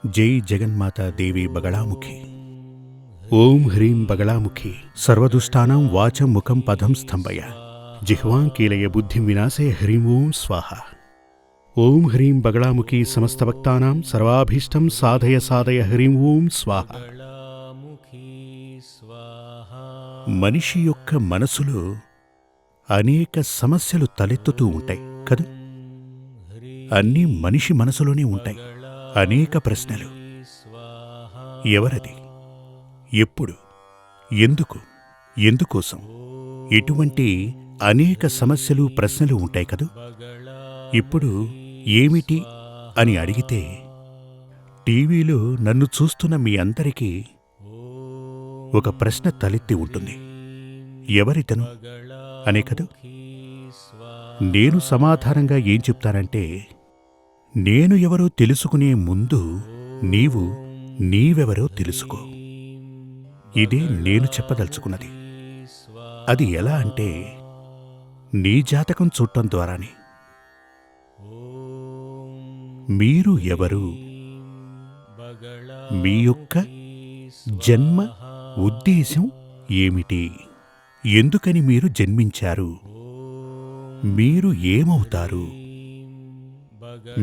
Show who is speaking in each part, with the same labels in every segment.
Speaker 1: జై జగన్మాతా దేవి బగళాముఖి. ఓం హ్రీం బగళాముఖి సర్వదుష్టానాం వాచం ముఖం పదం స్తంభయ జిహ్వాం కీలయ బుద్ధిం వినాశయ హ్రీం ఓం స్వాహ. ఓం హ్రీం బగళాముఖి సమస్తభక్తానాం సర్వాభీష్టం సాధయ సాధయ హ్రీం ఓం స్వాహ. మనిషి యొక్క మనసులో అనేక సమస్యలు తలెత్తుతూ ఉంటాయి కదూ. అన్నీ మనిషి మనసులోనే ఉంటాయి. అనేక ప్రశ్నలు. ఎవరది, ఎప్పుడు, ఎందుకు, ఎందుకోసం, ఇటువంటి అనేక సమస్యలు ప్రశ్నలు ఉంటాయి కదూ. ఇప్పుడు ఏమిటి అని అడిగితే టీవీలో నన్ను చూస్తున్న మీ అందరికీ ఒక ప్రశ్న తలెత్తి ఉంటుంది. ఎవరితను అనే కదూ. నేను సమాధానంగా ఏం చెప్తానంటే, నేను ఎవరో తెలుసుకునే ముందు నీవు నీవెవరో తెలుసుకో. ఇదే నేను చెప్పదలుచుకున్నది. అది ఎలా అంటే, నీ జాతకం చూడటం ద్వారానే. మీరు ఎవరు, మీ యొక్క జన్మ ఉద్దేశం ఏమిటి, ఎందుకని మీరు జన్మించారు, మీరు ఏమవుతారు,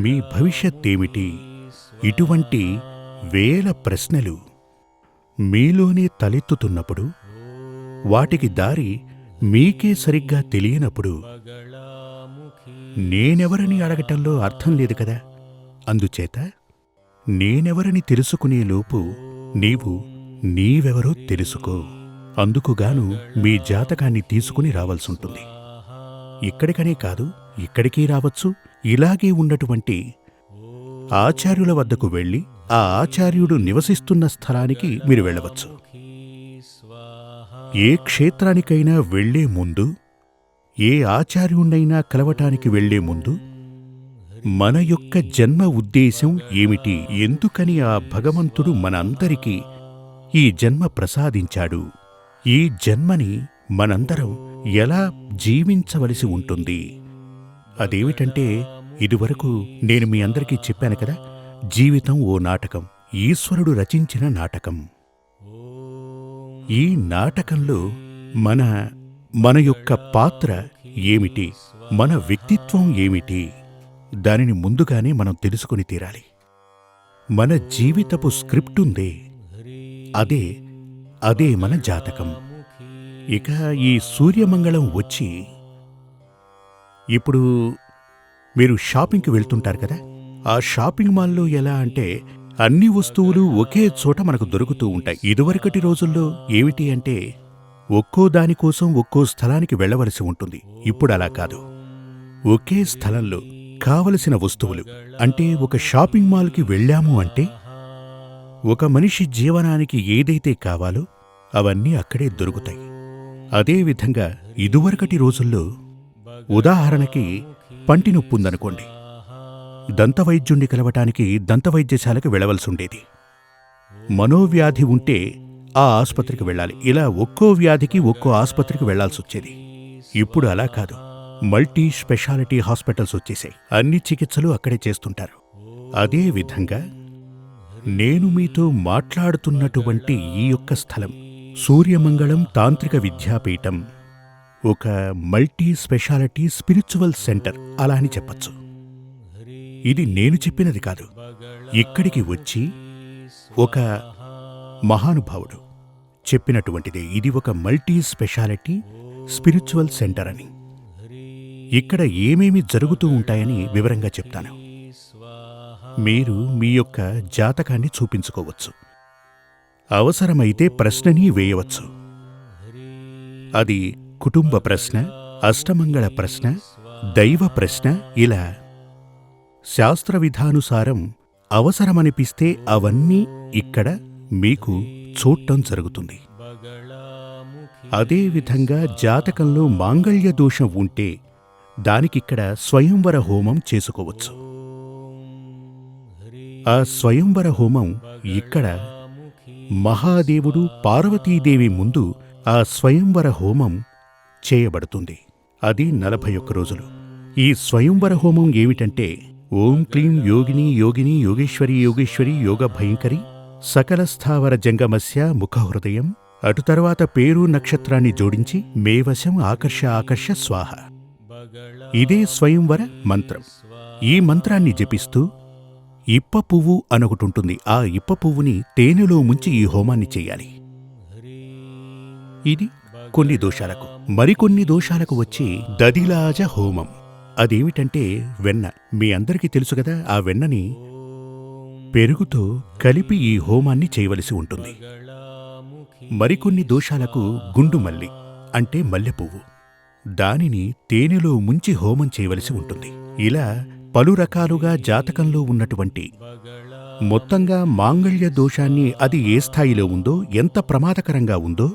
Speaker 1: మీ భవిష్యత్తేమిటి, ఇటువంటి వేల ప్రశ్నలు మీలోనే తలెత్తుతున్నప్పుడు, వాటికి దారి మీకే సరిగ్గా తెలియనప్పుడు నేనెవరని అడగటంలో అర్థం లేదు కదా. అందుచేత నేనెవరని తెలుసుకునేలోపు నీవు నీవెవరో తెలుసుకో. అందుకుగాను మీ జాతకాన్ని తీసుకుని రావాల్సుంటుంది. ఇక్కడికనే కాదు, ఇక్కడికి రావచ్చు. ఇలాగే ఉన్నటువంటి ఆచార్యుల వద్దకు వెళ్ళి ఆ ఆచార్యుడు నివసిస్తున్న స్థలానికి మీరు వెళ్ళవచ్చు. ఏ క్షేత్రానికైనా వెళ్లే ముందు, ఏ ఆచార్యుణ్ణైనా కలవటానికి వెళ్లే ముందు మన యొక్క జన్మ ఉద్దేశం ఏమిటి, ఎందుకని ఆ భగవంతుడు మనందరికీ ఈ జన్మ ప్రసాదించాడు, ఈ జన్మని మనందరం ఎలా జీవించవలసి ఉంటుంది. అదేమిటంటే, ఇదివరకు నేను మీ అందరికీ చెప్పాను కదా, జీవితం ఓ నాటకం, ఈశ్వరుడు రచించిన నాటకం. ఈ నాటకంలో మన యొక్క పాత్ర ఏమిటి, మన వ్యక్తిత్వం ఏమిటి, దానిని ముందుగానే మనం తెలుసుకుని తీరాలి. మన జీవితపు స్క్రిప్ట్ ఉందే, అదే మన జాతకం. ఇక ఈ సూర్యమంగళం వచ్చి, ఇప్పుడు మీరు షాపింగ్కి వెళ్తుంటారు కదా. ఆ షాపింగ్ మాల్లో ఎలా అంటే, అన్ని వస్తువులు ఒకే చోట మనకు దొరుకుతూ ఉంటాయి. ఇదివరకటి రోజుల్లో ఏమిటి అంటే, ఒక్కో దానికోసం ఒక్కో స్థలానికి వెళ్లవలసి ఉంటుంది. ఇప్పుడు అలా కాదు. ఒకే స్థలంలో కావలసిన వస్తువులు, అంటే ఒక షాపింగ్ మాల్కి వెళ్ళాము అంటే ఒక మనిషి జీవనానికి ఏదైతే కావాలో అవన్నీ అక్కడే దొరుకుతాయి. అదేవిధంగా ఇదివరకటి రోజుల్లో, ఉదాహరణకి పంటి నొప్పుందనుకోండి, దంతవైద్యుణ్ణి కలవటానికి దంతవైద్యశాలకు వెళ్లవలసుండేది. మనోవ్యాధి ఉంటే ఆ ఆసుపత్రికి వెళ్ళాలి. ఇలా ఒక్కో వ్యాధికి ఒక్కో ఆసుపత్రికి వెళ్లాల్సొచ్చేది. ఇప్పుడు అలా కాదు. మల్టీ స్పెషాలిటీ హాస్పిటల్స్ వచ్చేసాయి. అన్ని చికిత్సలు అక్కడే చేస్తుంటారు. అదేవిధంగా నేను మీతో మాట్లాడుతున్నటువంటి ఈ యొక్క స్థలం సూర్యమంగళం తాంత్రిక విద్యాపీఠం, ఒక మల్టీ స్పెషాలిటీ స్పిరిచువల్ సెంటర్ అలా అని చెప్పచ్చు. ఇది నేను చెప్పినది కాదు. ఇక్కడికి వచ్చి ఒక మహానుభావుడు చెప్పినటువంటిదే. ఇది ఒక మల్టీ స్పెషాలిటీ స్పిరిచువల్ సెంటర్ అని. ఇక్కడ ఏమేమి జరుగుతూ ఉంటాయని వివరంగా చెప్తాను. మీరు మీ యొక్క జాతకాన్ని చూపించుకోవచ్చు. అవసరమైతే ప్రశ్నని వేయవచ్చు. అది కుటుంబ ప్రశ్న, అష్టమంగళ ప్రశ్న, దైవ ప్రశ్న, ఇలా శాస్త్ర విధానుసారం అవసరమనిపిస్తే అవన్నీ ఇక్కడ మీకు చూడటం జరుగుతుంది. అదేవిధంగా జాతకంలో మాంగళ్య దోషం ఉంటే దానికిక్కడ స్వయంవర హోమం చేసుకోవచ్చు. ఆ స్వయంవర హోమం ఇక్కడ మహాదేవుడు పార్వతీదేవి ముందు ఆ స్వయంవర హోమం చేయబడుతుంది. అది 41 రోజులు. ఈ స్వయంవర హోమం ఏమిటంటే, ఓం క్లీం యోగిని యోగిని యోగేశ్వరి యోగేశ్వరి యోగ భయంకరి సకల స్థావర జంగమస్య ముఖహృదయం. అటు తర్వాత పేరు నక్షత్రాన్ని జోడించి మేవశం ఆకర్ష ఆకర్ష స్వాహ. ఇదే స్వయంవర మంత్రం. ఈ మంత్రాన్ని జపిస్తూ ఇప్ప పువ్వు అనొకటుంటుంది. ఆ ఇప్ప పువ్వుని తేనెలో ముంచి ఈ హోమాన్ని చెయ్యాలి. ఇది కొన్ని దోషాలకు. మరికొన్ని దోషాలకు వచ్చి దదిలాజ హోమం. అదేమిటంటే వెన్న. మీ అందరికీ తెలుసు కదా, ఆ వెన్నని పెరుగుతో కలిపి ఈ హోమాన్ని చేయవలసి ఉంటుంది. మరికొన్ని దోషాలకు గుండుమల్లి అంటే మల్లెపువ్వు. దానిని తేనెలో ముంచి హోమం చేయవలసి ఉంటుంది. ఇలా పలు రకాలుగా జాతకంలో ఉన్నటువంటి మొత్తంగా మాంగళ్య దోషాన్ని అది ఏ స్థాయిలో ఉందో, ఎంత ప్రమాదకరంగా ఉందో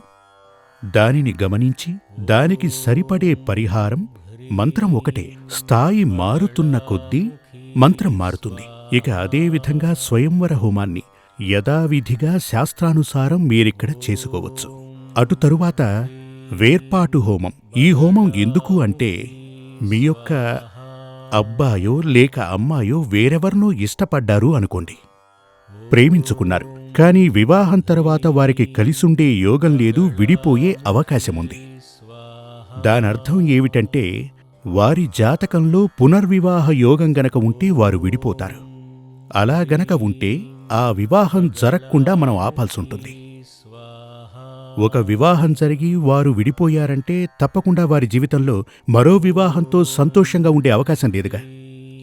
Speaker 1: దానిని గమనించి దానికి సరిపడే పరిహారం. మంత్రం ఒకటే, స్థాయి మారుతున్న కొద్దీ మంత్రం మారుతుంది. ఇక అదేవిధంగా స్వయంవర హోమాన్ని యథావిధిగా శాస్త్రానుసారం మీరిక్కడ చేసుకోవచ్చు. అటు తరువాత వేర్పాటు హోమం. ఈ హోమం ఎందుకు అంటే, మీ యొక్క అబ్బాయో లేక అమ్మాయో వేరెవర్నో ఇష్టపడ్డారు అనుకోండి, ప్రేమించుకున్నారు. కానీ వివాహం తర్వాత వారికి కలిసుండే యోగం లేదు, విడిపోయే అవకాశముంది. దానర్థం ఏమిటంటే, వారి జాతకంలో పునర్వివాహ యోగం గనక ఉంటే వారు విడిపోతారు. అలా గనక ఉంటే ఆ వివాహం జరగకుండా మనం ఆపాల్సుంటుంది. ఒక వివాహం జరిగి వారు విడిపోయారంటే తప్పకుండా వారి జీవితంలో మరో వివాహంతో సంతోషంగా ఉండే అవకాశం లేదుగా.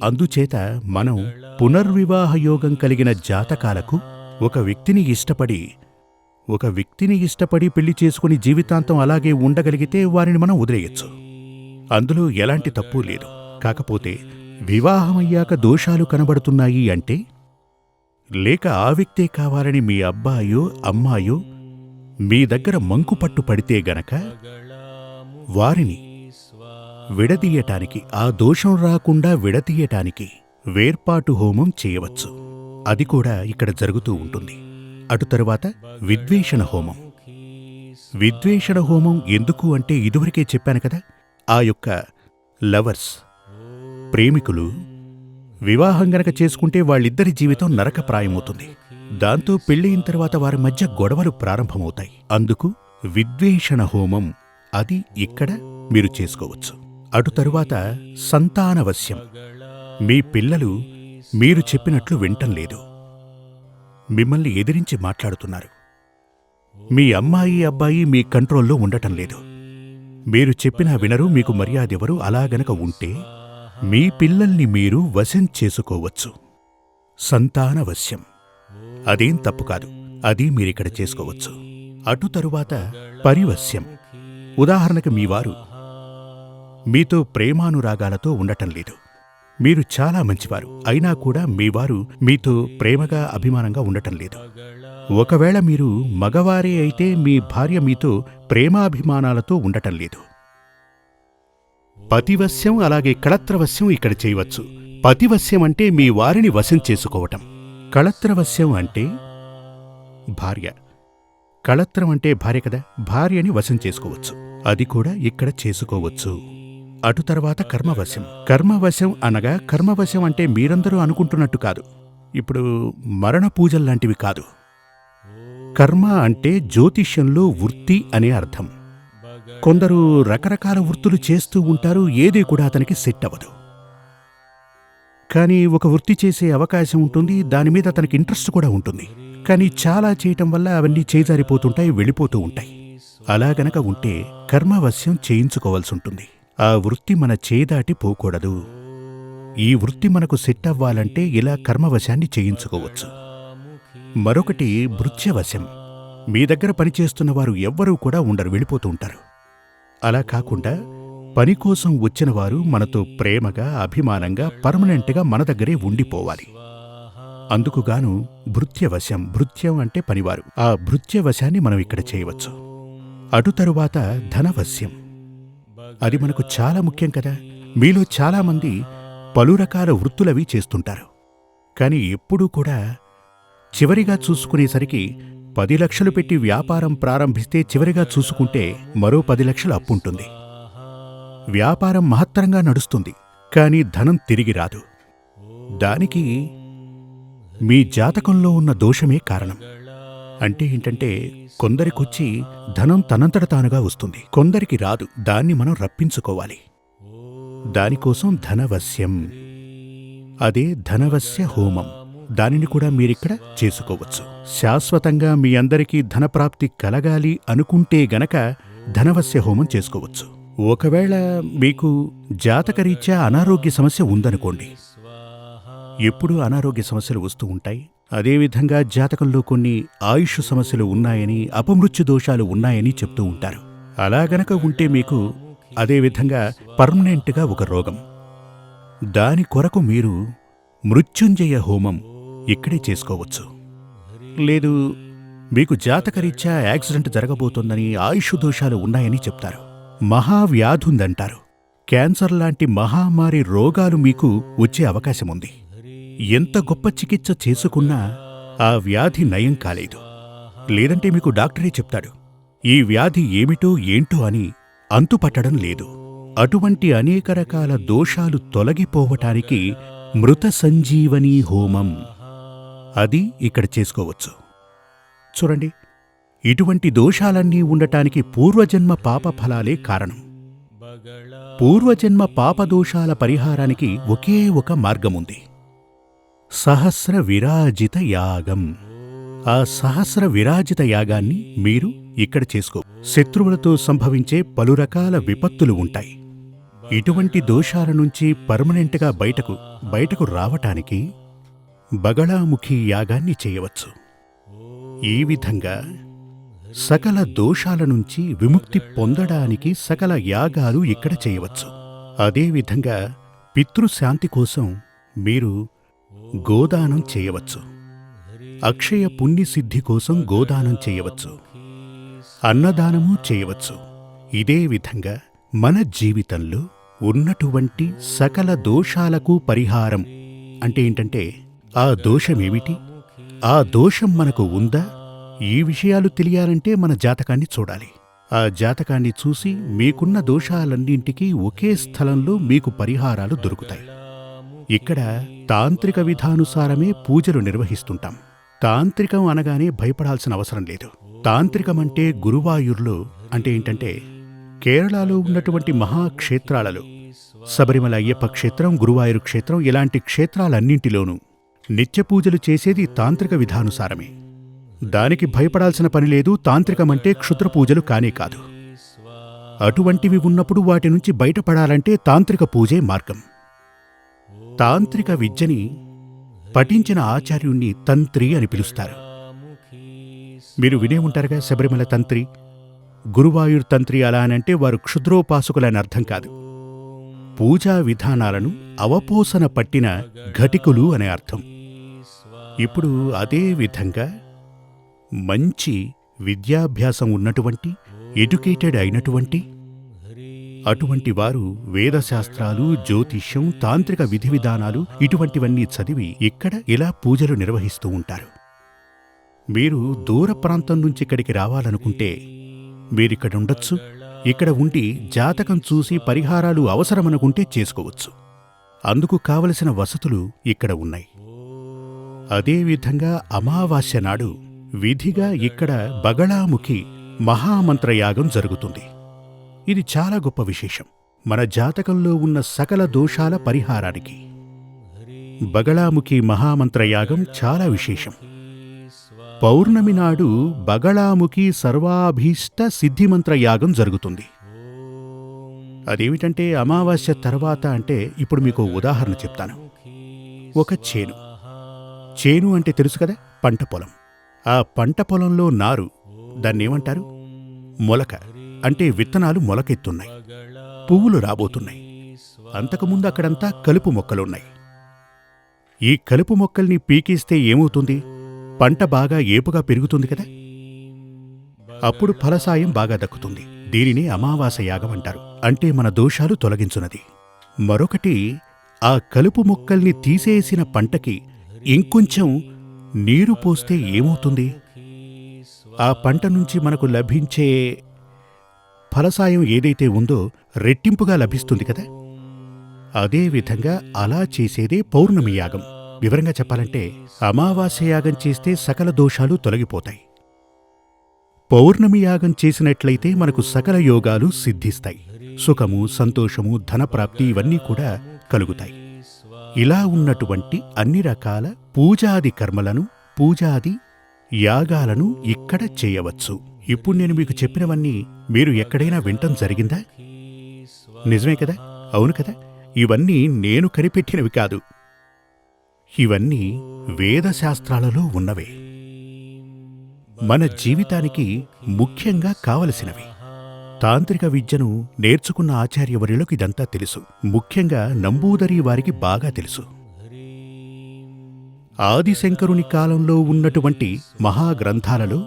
Speaker 1: అందుచేత మనం పునర్వివాహ యోగం కలిగిన జాతకాలకు ఒక వ్యక్తిని ఇష్టపడి పెళ్లి చేసుకుని జీవితాంతం అలాగే ఉండగలిగితే వారిని మనం వదిలేయచ్చు. అందులో ఎలాంటి తప్పు లేదు. కాకపోతే వివాహమయ్యాక దోషాలు కనబడుతున్నాయి అంటే, లేక ఆ వ్యక్తే కావాలని మీ అబ్బాయో అమ్మాయో మీ దగ్గర మంకుపట్టు పడితే గనక వారిని విడదీయటానికి, ఆ దోషం రాకుండా విడదీయటానికి వేర్పాటు హోమం చేయవచ్చు. అది కూడా ఇక్కడ జరుగుతూ ఉంటుంది. అటు తరువాత విద్వేషణ హోమం. విద్వేషణ హోమం ఎందుకు అంటే, ఇదివరకే చెప్పాను కదా, ఆ యొక్క లవర్స్, ప్రేమికులు వివాహం గనక చేసుకుంటే వాళ్ళిద్దరి జీవితం నరకప్రాయమవుతుంది. దాంతో పెళ్ళయిన తర్వాత వారి మధ్య గొడవలు ప్రారంభమవుతాయి. అందుకు విద్వేషణ హోమం అది ఇక్కడ మీరు చేసుకోవచ్చు. అటు తరువాత సంతానవశ్యం. మీ పిల్లలు మీరు చెప్పినట్లు వింటం లేదు, మిమ్మల్ని ఎదిరించి మాట్లాడుతున్నారు. మీ అమ్మాయి అబ్బాయి మీ కంట్రోల్లో ఉండటం లేదు, మీరు చెప్పినా వినరు, మీకు మర్యాదెవరు. అలా గనక ఉంటే మీ పిల్లల్ని మీరు వశం చేసుకోవచ్చు. సంతానవశ్యం అదేం తప్పు కాదు, అది మీరిక్కడ చేసుకోవచ్చు. అటు తరువాత పరివశ్యం. ఉదాహరణకు మీ వారు మీతో ప్రేమానురాగాలతో ఉండటం లేదు, మీరు చాలా మంచివారు, అయినా కూడా మీ వారు మీతో ప్రేమగా అభిమానంగా ఉండటం లేదు. ఒకవేళ మీరు మగవారే అయితే మీ భార్య మీతో ప్రేమాభిమానాలతో ఉండటం లేదు. పతివశ్యం అలాగే కళత్రవశ్యం ఇక్కడ చేయవచ్చు. పతివశ్యం అంటే మీ వారిని వశం చేసుకోవటం. కళత్రవశ్యం అంటే భార్య. కళత్రం అంటే భార్య కదా, భార్యని వశం చేసుకోవచ్చు. అది కూడా ఇక్కడ చేసుకోవచ్చు. అటు తర్వాత కర్మవశం. కర్మవశం అనగా, కర్మవశం అంటే మీరందరూ అనుకుంటున్నట్టు కాదు, ఇప్పుడు మరణ పూజల్లాంటివి కాదు. కర్మ అంటే జ్యోతిష్యంలో వృత్తి అనే అర్థం. కొందరు రకరకాల వృత్తులు చేస్తూ ఉంటారు, ఏది కూడా అతనికి సెట్ అవ్వదు. కానీ ఒక వృత్తి చేసే అవకాశం ఉంటుంది, దానిమీద అతనికి ఇంట్రెస్ట్ కూడా ఉంటుంది. కానీ చాలా చేయటం వల్ల అవన్నీ చేజారిపోతుంటాయి, వెళ్ళిపోతూ ఉంటాయి. అలా గనక ఉంటే కర్మవశ్యం చేయించుకోవాల్సి ఉంటుంది. ఆ వృత్తి మన చేదాటి పోకూడదు. ఈ వృత్తి మనకు సెట్ అవ్వాలంటే ఇలా కర్మవశాన్ని చేయించుకోవచ్చు. మరొకటి భృత్యవశం. మీ దగ్గర పనిచేస్తున్న వారు ఎవ్వరూ కూడా ఉండరు, వెళ్ళిపోతూ ఉంటారు. అలా కాకుండా పని కోసం వచ్చిన వారు మనతో ప్రేమగా అభిమానంగా పర్మనెంట్గా మన దగ్గరే ఉండిపోవాలి. అందుకుగాను భృత్యవశం. భృత్యం అంటే పనివారు. ఆ భృత్యవశాన్ని మనం ఇక్కడ చేయవచ్చు. అటు తరువాత ధనవశ్యం. అది మనకు చాలా ముఖ్యం కదా. మీలో చాలామంది పలు రకాల వృత్తులవి చేస్తుంటారు, కానీ ఎప్పుడూ కూడా చివరిగా చూసుకునేసరికి 10 లక్షలు పెట్టి వ్యాపారం ప్రారంభిస్తే చివరిగా చూసుకుంటే మరో 10 లక్షలు అప్పుంటుంది. వ్యాపారం మహత్తరంగా నడుస్తుంది, కానీ ధనం తిరిగి రాదు. దానికి మీ జాతకంలో ఉన్న దోషమే కారణం. అంటే ఏంటంటే, కొందరికొచ్చి ధనం తనంతట తానుగా వస్తుంది, కొందరికి రాదు. దాన్ని మనం రప్పించుకోవాలి. దానికోసం ధనవశ్యం, అదే ధనవశ్య హోమం. దానిని కూడా మీరిక్కడ చేసుకోవచ్చు. శాశ్వతంగా మీ అందరికీ ధనప్రాప్తి కలగాలి అనుకుంటే గనక ధనవశ్య హోమం చేసుకోవచ్చు. ఒకవేళ మీకు జాతకరీత్యా అనారోగ్య సమస్య ఉందనుకోండి, ఎప్పుడూ అనారోగ్య సమస్యలు వస్తూ ఉంటాయి. అదేవిధంగా జాతకంలో కొన్ని ఆయుష్ సమస్యలు ఉన్నాయని, అపమృత్యు దోషాలు ఉన్నాయని చెప్తూ ఉంటారు. అలా గనక ఉంటే మీకు అదేవిధంగా పర్మనెంట్గా ఒక రోగం, దాని కొరకు మీరు మృత్యుంజయ హోమం ఇక్కడే చేసుకోవచ్చు. లేదు, మీకు జాతకరీత్యా యాక్సిడెంట్ జరగబోతోందని, ఆయుష్ దోషాలు ఉన్నాయని చెప్తారు, మహావ్యాధుందంటారు, క్యాన్సర్ లాంటి మహామారి రోగాలు మీకు వచ్చే అవకాశముంది. ఎంత గొప్ప చికిత్స చేసుకున్నా ఆ వ్యాధి నయం కాలేదు. లేదంటే మీకు డాక్టరే చెప్తాడు, ఈ వ్యాధి ఏమిటో ఏంటో అని అంతుపట్టడం లేదు. అటువంటి అనేక రకాల దోషాలు తొలగిపోవటానికి మృత సంజీవనీ హోమం, అది ఇక్కడ చేసుకోవచ్చు. చూడండి, ఇటువంటి దోషాలన్నీ ఉండటానికి పూర్వజన్మ పాప ఫలాలే కారణం. పూర్వజన్మ పాపదోషాల పరిహారానికి ఒకే ఒక మార్గముంది, సహస్ర విరాజిత యాగం. ఆ సహస్ర విరాజిత యాగాన్ని మీరు ఇక్కడ చేసుకో. శత్రువులతో సంభవించే పలు రకాల విపత్తులు ఉంటాయి. ఇటువంటి దోషాల నుంచి పర్మనెంట్గా బయటకు రావటానికి బగళాముఖి యాగాన్ని చేయవచ్చు. ఈ విధంగా సకల దోషాల నుంచి విముక్తి పొందడానికి సకల యాగాలు ఇక్కడ చేయవచ్చు. అదేవిధంగా పితృశాంతి కోసం మీరు గోదానం చేయవచ్చు. అక్షయ పుణ్యసిద్ధి కోసం గోదానం చేయవచ్చు, అన్నదానము చేయవచ్చు. ఇదే విధంగా మన జీవితంలో ఉన్నటువంటి సకల దోషాలకు పరిహారం అంటే ఏంటంటే, ఆ దోషమేమిటి, ఆ దోషం మనకు ఉందా, ఈ విషయాలు తెలియాలంటే మన జాతకాన్ని చూడాలి. ఆ జాతకాన్ని చూసి మీకున్న దోషాలన్నింటికీ ఒకే స్థలంలో మీకు పరిహారాలు దొరుకుతాయి. ఇక్కడ తాంత్రిక విధానుసారమే పూజలు నిర్వహిస్తుంటాం. తాంత్రికం అనగానే భయపడాల్సిన అవసరం లేదు. తాంత్రికమంటే గురువాయూర్లో, అంటే ఏంటంటే కేరళలో ఉన్నటువంటి మహాక్షేత్రాలలో శబరిమల అయ్యప్ప క్షేత్రం, గురువాయూరు క్షేత్రం, ఇలాంటి క్షేత్రాలన్నింటిలోనూ నిత్యపూజలు చేసేది తాంత్రిక విధానుసారమే. దానికి భయపడాల్సిన పనిలేదు. తాంత్రికమంటే క్షుద్రపూజలు కానే కాదు. అటువంటివి ఉన్నప్పుడు వాటి నుంచి బయటపడాలంటే తాంత్రిక పూజే మార్గం. తాంత్రిక విద్యని పఠించిన ఆచార్యుణ్ణి తంత్రి అని పిలుస్తారు. మీరు వినే ఉంటారుగా, శబరిమల తంత్రి, గురువాయూర్ తంత్రి. అలా అనంటే వారు క్షుద్రోపాసకులని అర్థం కాదు. పూజా విధానాలను అవపోసన పట్టిన ఘటికులు అనే అర్థం. ఇప్పుడు అదే విధంగా మంచి విద్యాభ్యాసం ఉన్నటువంటి, ఎడ్యుకేటెడ్ అయినటువంటి అటువంటి వారు వేదశాస్త్రాలు, జ్యోతిష్యం, తాంత్రిక విధి విధానాలు ఇటువంటివన్నీ చదివి ఇక్కడ ఇలా పూజలు నిర్వహిస్తూ ఉంటారు. మీరు దూర ప్రాంతం నుంచి ఇక్కడికి రావాలనుకుంటే మీరిక్కడుండొచ్చు. ఇక్కడ ఉండి జాతకం చూసి పరిహారాలు అవసరమనుకుంటే చేసుకోవచ్చు. అందుకు కావలసిన వసతులు ఇక్కడ ఉన్నాయి. అదేవిధంగా అమావాస్య నాడు విధిగా ఇక్కడ బగళాముఖి మహామంత్రయాగం జరుగుతుంది. ఇది చాలా గొప్ప విశేషం. మన జాతకంలో ఉన్న సకల దోషాల పరిహారానికి బగళాముఖి మహామంత్రయాగం చాలా విశేషం. పౌర్ణమి నాడు బగళాముఖి సర్వాభీష్ట సిద్ధిమంత్రయాగం జరుగుతుంది. అదేమిటంటే అమావాస్య తర్వాత అంటే, ఇప్పుడు మీకు ఉదాహరణ చెప్తాను. ఒక చేను అంటే తెలుసు కదా, పంట పొలం. ఆ పంట పొలంలో నారు, దాన్నేమంటారు, మొలక. అంటే విత్తనాలు మొలకెత్తున్నాయి, పువ్వులు రాబోతున్నాయి. అంతకుముందు అక్కడంతా కలుపు మొక్కలున్నాయి. ఈ కలుపు మొక్కల్ని పీకేస్తే ఏమవుతుంది, పంట బాగా ఏపుగా పెరుగుతుంది కదా, అప్పుడు ఫలసాయం బాగా దక్కుతుంది. దీనిని అమావాస యాగం అంటారు. అంటే మన దోషాలు తొలగించున్నది. మరొకటి, ఆ కలుపు మొక్కల్ని తీసేసిన పంటకి ఇంకొంచెం నీరు పోస్తే ఏమవుతుంది, ఆ పంట నుంచి మనకు లభించే ఫలసాయం ఏదైతే ఉందో రెట్టింపుగా లభిస్తుంది కదా. అదేవిధంగా అలా చేసేదే పౌర్ణమి యాగం. వివరంగా చెప్పాలంటే అమావాస్య యాగం చేస్తే సకల దోషాలు తొలగిపోతాయి. పౌర్ణమి యాగం చేసినట్లయితే మనకు సకల యోగాలు సిద్ధిస్తాయి. సుఖము, సంతోషము, ధనప్రాప్తి ఇవన్నీ కూడా కలుగుతాయి. ఇలా ఉన్నటువంటి అన్ని రకాల పూజాది కర్మలను, పూజాది యాగాలను ఇక్కడ చేయవచ్చు. ఇప్పుడు నేను మీకు చెప్పినవన్నీ మీరు ఎక్కడైనా వింటం జరిగిందా? నిజమే కదా? అవును కదా? ఇవన్నీ నేను కనిపెట్టినవి కాదు. ఇవన్నీ వేదశాస్త్రాలలో ఉన్నవే. మన జీవితానికి ముఖ్యంగా కావలసినవి. తాంత్రిక విద్యను నేర్చుకున్న ఆచార్యవర్యులకు ఇదంతా తెలుసు. ముఖ్యంగా నంబూదరి వారికి బాగా తెలుసు. ఆదిశంకరుని కాలంలో ఉన్నటువంటి మహాగ్రంథాలలో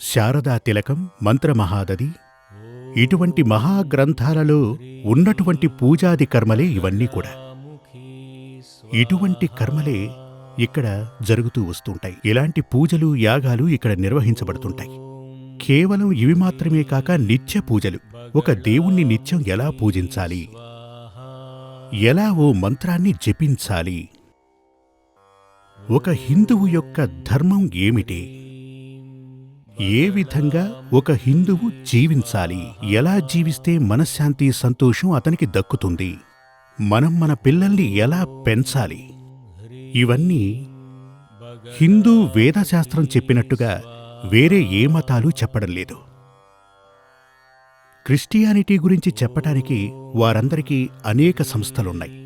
Speaker 1: శారదా తిలకం, మంత్రమహాదది ఇటువంటి మహాగ్రంథాలలో ఉన్నటువంటి పూజాది కర్మలే ఇవన్నీ కూడా. ఇటువంటి కర్మలే ఇక్కడ జరుగుతూ వస్తుంటాయి. ఇలాంటి పూజలు, యాగాలు ఇక్కడ నిర్వహించబడుతుంటాయి. కేవలం ఇవి మాత్రమే కాక నిత్య పూజలు. ఒక దేవుణ్ణి నిత్యం ఎలా పూజించాలి, ఎలా ఓ మంత్రాన్ని జపించాలి, ఒక హిందువు యొక్క ధర్మం ఏమిటి, ఏ విధంగా ఒక హిందువు జీవించాలి, ఎలా జీవిస్తే మనశ్శాంతి, సంతోషం అతనికి దక్కుతుంది, మనం మన పిల్లల్ని ఎలా పెంచాలి, ఇవన్నీ హిందూ వేదశాస్త్రం చెప్పినట్టుగా వేరే ఏ మతాలు చెప్పడం లేదు. క్రిస్టియానిటీ గురించి చెప్పటానికి వారందరికీ అనేక సంస్థలున్నాయి.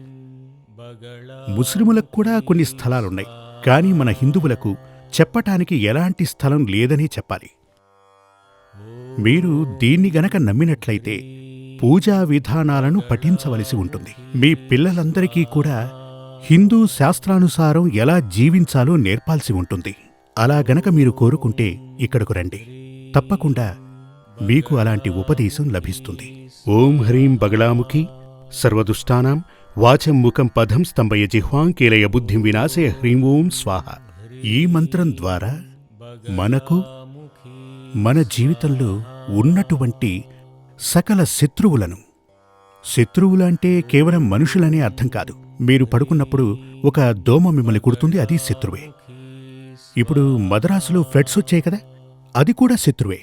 Speaker 1: ముస్లిములకు కూడా కొన్ని స్థలాలున్నాయి. కానీ మన హిందువులకు చెప్పటానికి ఎలాంటి స్థలం లేదనే చెప్పాలి. మీరు దీన్ని గనక నమ్మినట్లయితే పూజా విధానాలను పఠించవలసి ఉంటుంది. మీ పిల్లలందరికీ కూడా హిందూ శాస్త్రానుసారం ఎలా జీవించాలో నేర్పాల్సి ఉంటుంది. అలా గనక మీరు కోరుకుంటే ఇక్కడకు రండి. తప్పకుండా మీకు అలాంటి ఉపదేశం లభిస్తుంది. ఓం హ్రీం బగళాముఖి సర్వదుష్టానాం వాచం ముఖం పదం స్తంభయ జిహ్వాం కీలయ బుద్ధిం వినాశయ హ్రీం ఓం స్వాహ. ఈ మంత్రం ద్వారా మనకు మన జీవితంలో ఉన్నటువంటి సకల శత్రువులను, శత్రువులంటే కేవలం మనుషులనే అర్థం కాదు. మీరు పడుకున్నప్పుడు ఒక దోమ మిమ్మల్ని కుడుతుంది, అది శత్రువే. ఇప్పుడు మద్రాసులో ఫ్లడ్స్ వచ్చాయి కదా, అది కూడా శత్రువే.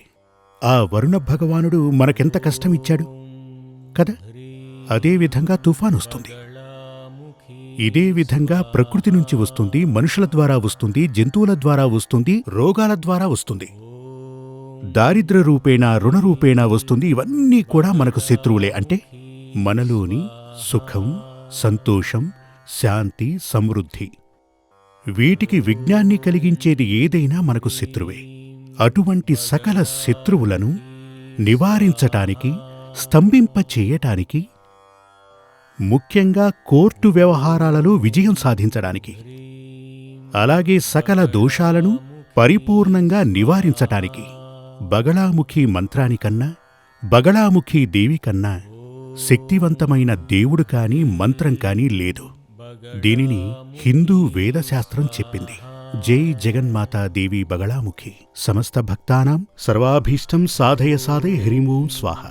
Speaker 1: ఆ వరుణ భగవానుడు మనకెంత కష్టం ఇచ్చాడు కదా. అదేవిధంగా తుఫాన్ వస్తుంది. ఇదే విధంగా ప్రకృతి నుంచి వస్తుంది, మనుషుల ద్వారా వస్తుంది, జంతువుల ద్వారా వస్తుంది, రోగాల ద్వారా వస్తుంది, దారిద్ర్య రూపేణా, రుణ రూపేణా వస్తుంది. ఇవన్నీ కూడా మనకు శత్రువులే. అంటే మనలోని సుఖం, సంతోషం, శాంతి, సమృద్ధి, వీటికి విఘ్నాన్ని కలిగించేది ఏదైనా మనకు శత్రువే. అటువంటి సకల శత్రువులను నివారించటానికి, స్తంభింపచేయటానికి, ముఖ్యంగా కోర్టు వ్యవహారాలలో విజయం సాధించడానికి, అలాగే సకల దోషాలను పరిపూర్ణంగా నివారించటానికి బగళాముఖి మంత్రానికన్నా, బగళాముఖి దేవి కన్నా శక్తివంతమైన దేవుడు కాని, మంత్రం కాని లేదు. దీనిని హిందూ వేదశాస్త్రం చెప్పింది. జై జగన్మాతా దేవి బగళాముఖి. సమస్త భక్తానాం సర్వాభీష్టం సాధయ సాధయ హ్రీం ఓం స్వాహ.